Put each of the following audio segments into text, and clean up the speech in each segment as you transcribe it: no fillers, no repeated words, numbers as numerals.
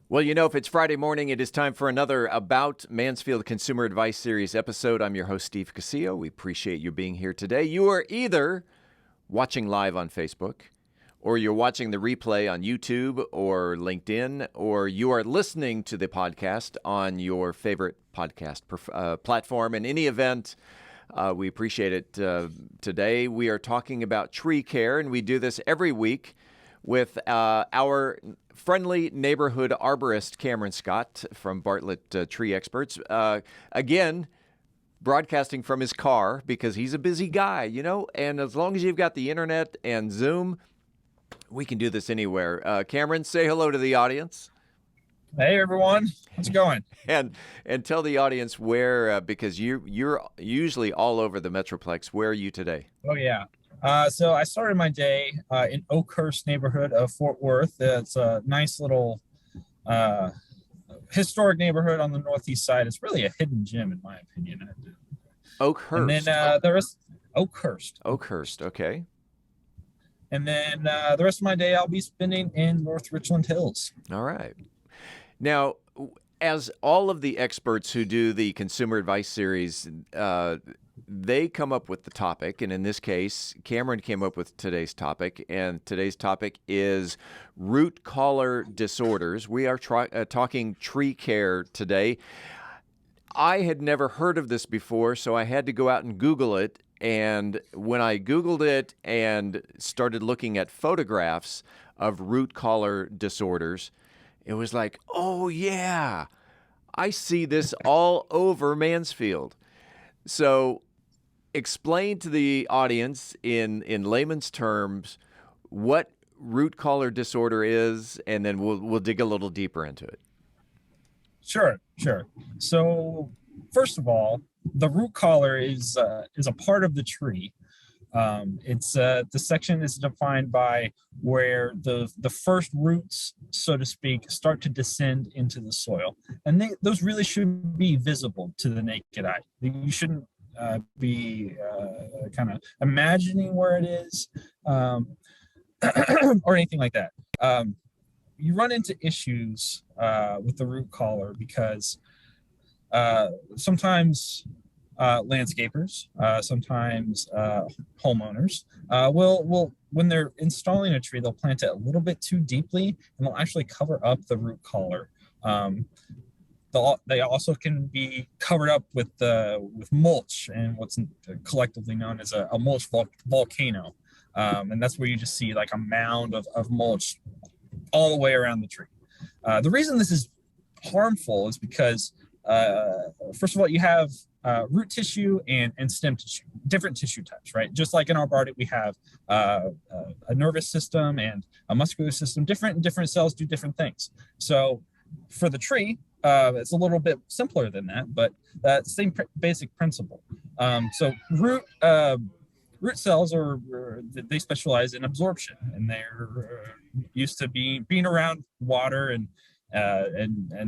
Well, if it's Friday morning, it is time for another About Mansfield Consumer Advice Series episode. I'm your host, Steve Casillo. We appreciate you being here today. You are either watching live on Facebook, or you're watching the replay on YouTube or LinkedIn, or you are listening to the podcast on your favorite podcast platform. In any event, we appreciate it. Today, we are talking about tree care, and we do this every week with our friendly neighborhood arborist, Cameron Scott from Bartlett Tree Experts. Again, broadcasting from his car because he's a busy guy, and as long as you've got the internet and Zoom, we can do this anywhere. Cameron, say hello to the audience. Hey everyone, how's it going? And tell the audience where, because you're usually all over the Metroplex. Where are you today? Oh yeah. So I started my day in Oakhurst neighborhood of Fort Worth. It's a nice little historic neighborhood on the northeast side. It's really a hidden gem in my opinion. Oakhurst. And then the rest, Oakhurst. Oakhurst, okay. And then the rest of my day I'll be spending in North Richland Hills. All right. Now, as all of the experts who do the Consumer Advice Series, they come up with the topic, and in this case, Cameron came up with today's topic, and today's topic is root collar disorders. We are talking tree care today. I had never heard of this before, so I had to go out and Google it, and when I Googled it and started looking at photographs of root collar disorders, it was like, oh yeah, I see this all over Mansfield. So explain to the audience in layman's terms what root collar disorder is, and then we'll dig a little deeper into it. Sure. So first of all, the root collar is a part of the tree. It's the section is defined by where the first roots, so to speak, start to descend into the soil, and those really should be visible to the naked eye. You shouldn't be kind of imagining where it is or anything like that. You run into issues with the root collar because sometimes landscapers, sometimes homeowners will when they're installing a tree, they'll plant it a little bit too deeply, and they'll actually cover up the root collar. They also can be covered up with mulch and what's collectively known as a mulch volcano, and that's where you just see like a mound of mulch all the way around the tree. The reason this is harmful is because first of all, you have root tissue and stem tissue, different tissue types, right? Just like in our body, we have a nervous system and a muscular system. Different cells do different things. So for the tree, it's a little bit simpler than that, but same basic principle. So root cells they specialize in absorption, and they're used to being around water and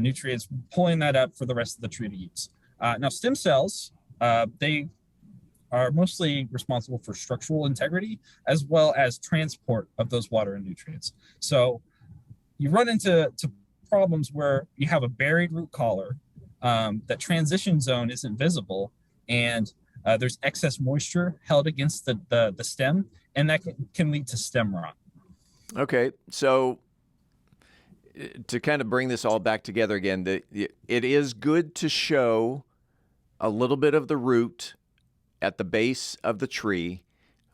nutrients, pulling that up for the rest of the tree to use. Now, stem cells, they are mostly responsible for structural integrity as well as transport of those water and nutrients. So you run into problems where you have a buried root collar, that transition zone isn't visible, and there's excess moisture held against the stem, and that can lead to stem rot. Okay, so to kind of bring this all back together again, it is good to show a little bit of the root at the base of the tree.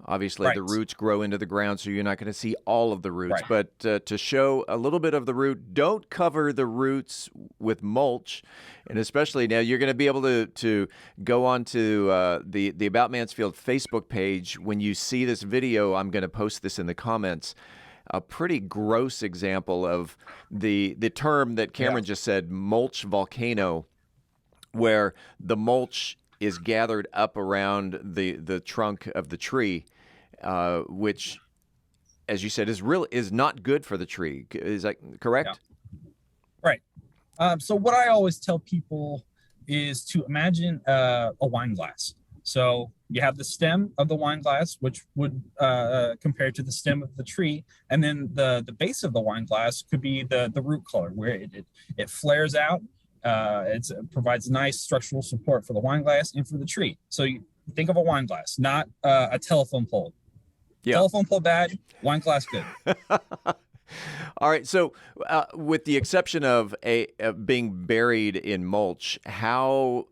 Obviously, Right. the roots grow into the ground, so you're not going to see all of the roots. Right. But to show a little bit of the root, don't cover the roots with mulch. And especially now, you're going to be able to go on to the About Mansfield Facebook page. When you see this video, I'm going to post this in the comments. A pretty gross example of the term that Cameron just said, mulch volcano, where the mulch is gathered up around the trunk of the tree, which, as you said, is not good for the tree. Is that correct? Yeah. Right. So what I always tell people is to imagine a wine glass. So you have the stem of the wine glass, which would compare to the stem of the tree, and then the base of the wine glass could be the root collar, where it flares out. It provides nice structural support for the wine glass and for the tree. So you think of a wine glass, not a telephone pole. Yeah. Telephone pole bad, wine glass good. All right. So, with the exception of being buried in mulch, how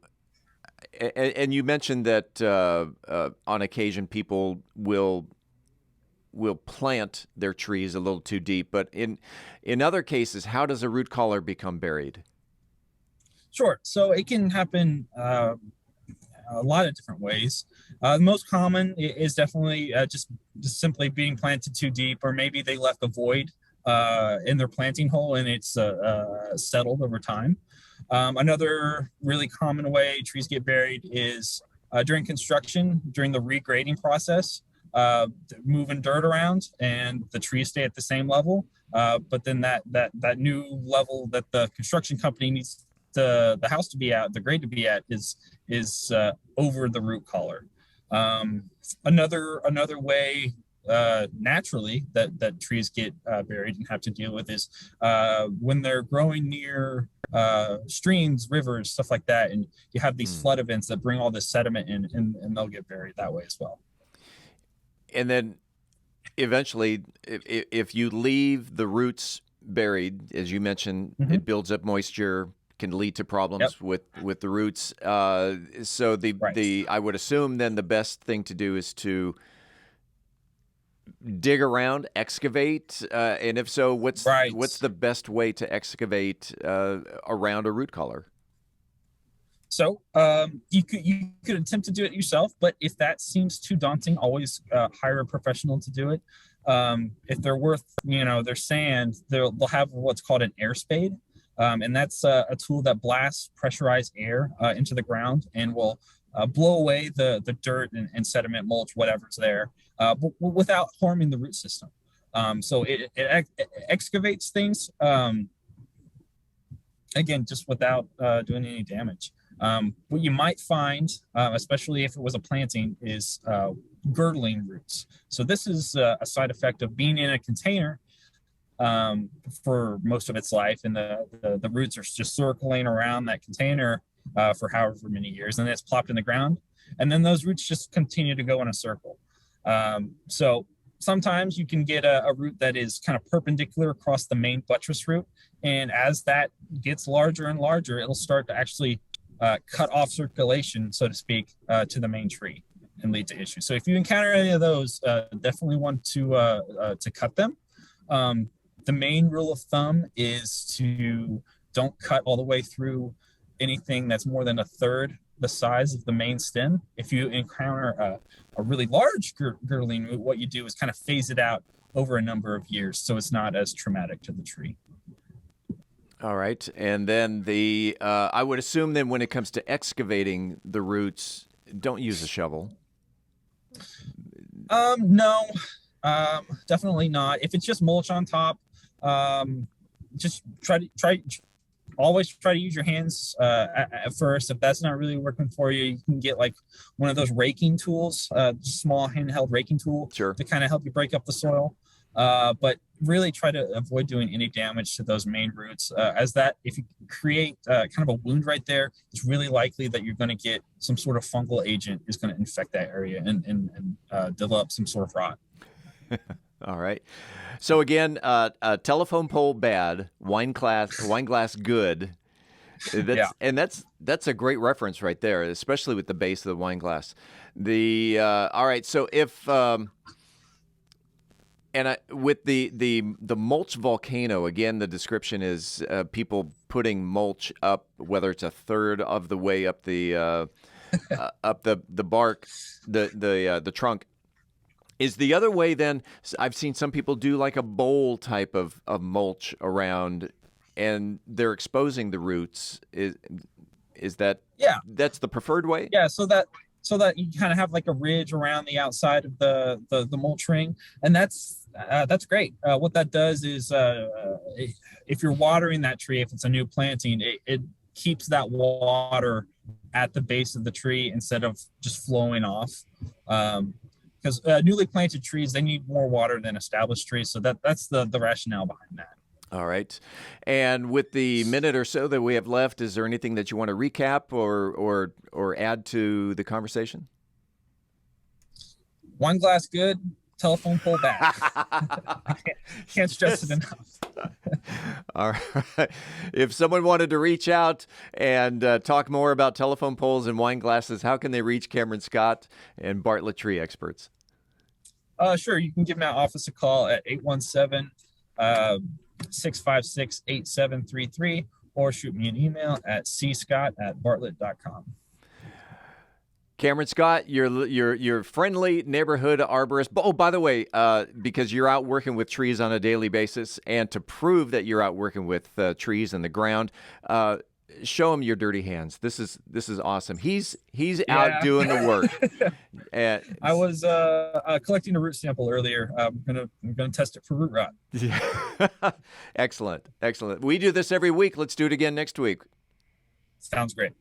and you mentioned that on occasion people will plant their trees a little too deep, but in other cases, how does a root collar become buried? Sure. So it can happen a lot of different ways. The most common is definitely just simply being planted too deep, or maybe they left a void in their planting hole and it's settled over time. Another really common way trees get buried is during construction, during the regrading process, moving dirt around, and the trees stay at the same level. But then that new level that the construction company needs the house to be at, the grade to be at, is over the root collar. Another way naturally that trees get buried and have to deal with is when they're growing near streams, rivers, stuff like that, and you have these flood events that bring all this sediment in, and they'll get buried that way as well. And then eventually, if you leave the roots buried, as you mentioned, it builds up moisture, can lead to problems with the roots. So I would assume then the best thing to do is to dig around, excavate, and if so, what's the best way to excavate around a root collar? So you could attempt to do it yourself, but if that seems too daunting, always hire a professional to do it. If they're worth their sand, they'll have what's called an air spade, and that's a tool that blasts pressurized air into the ground and will blow away the dirt and sediment, mulch, whatever's there, but without harming the root system. So it excavates things, again, just without doing any damage. What you might find, especially if it was a planting, is girdling roots. So this is a side effect of being in a container for most of its life, and the roots are just circling around that container for however many years, and then it's plopped in the ground, and then those roots just continue to go in a circle. So sometimes you can get a root that is kind of perpendicular across the main buttress root, and as that gets larger and larger, it'll start to actually cut off circulation, so to speak, to the main tree and lead to issues. So if you encounter any of those, definitely want to cut them. The main rule of thumb is to don't cut all the way through anything that's more than a third the size of the main stem. If you encounter a really large girdling root, what you do is kind of phase it out over a number of years so it's not as traumatic to the tree. All right. And then I would assume then when it comes to excavating the roots, don't use a shovel. No, definitely not. If it's just mulch on top, just always try to use your hands at first. If that's not really working for you, you can get like one of those raking tools, small handheld raking tool, sure, to kind of help you break up the soil. But really try to avoid doing any damage to those main roots, as that if you create kind of a wound right there, it's really likely that you're going to get some sort of fungal agent is going to infect that area and develop some sort of rot. All right. So again, telephone pole bad, wine glass good. And that's a great reference right there, especially with the base of the wine glass. All right. So if with the mulch volcano, again, the description is people putting mulch up, whether it's a third of the way up the up the bark, the trunk. Is the other way then? I've seen some people do like a bowl type of mulch around, and they're exposing the roots. Is that that's the preferred way? Yeah, so that you kind of have like a ridge around the outside of the mulch ring, and that's great. What that does is if you're watering that tree, if it's a new planting, it keeps that water at the base of the tree instead of just flowing off. Because newly planted trees, they need more water than established trees. So that's the rationale behind that. All right. And with the minute or so that we have left, is there anything that you want to recap or add to the conversation? One glass good, telephone pole bad. Can't stress it enough. All right. If someone wanted to reach out and talk more about telephone poles and wine glasses, how can they reach Cameron Scott and Bartlett Tree Experts? Sure. You can give my office a call at 817-656-8733 or shoot me an email at cscott@bartlett.com. Cameron Scott, your friendly neighborhood arborist. Oh, by the way, because you're out working with trees on a daily basis, and to prove that you're out working with trees in the ground, show him your dirty hands. This is awesome. He's out doing the work. I was collecting a root sample earlier. I'm gonna test it for root rot. Yeah. Excellent. We do this every week. Let's do it again next week. Sounds great.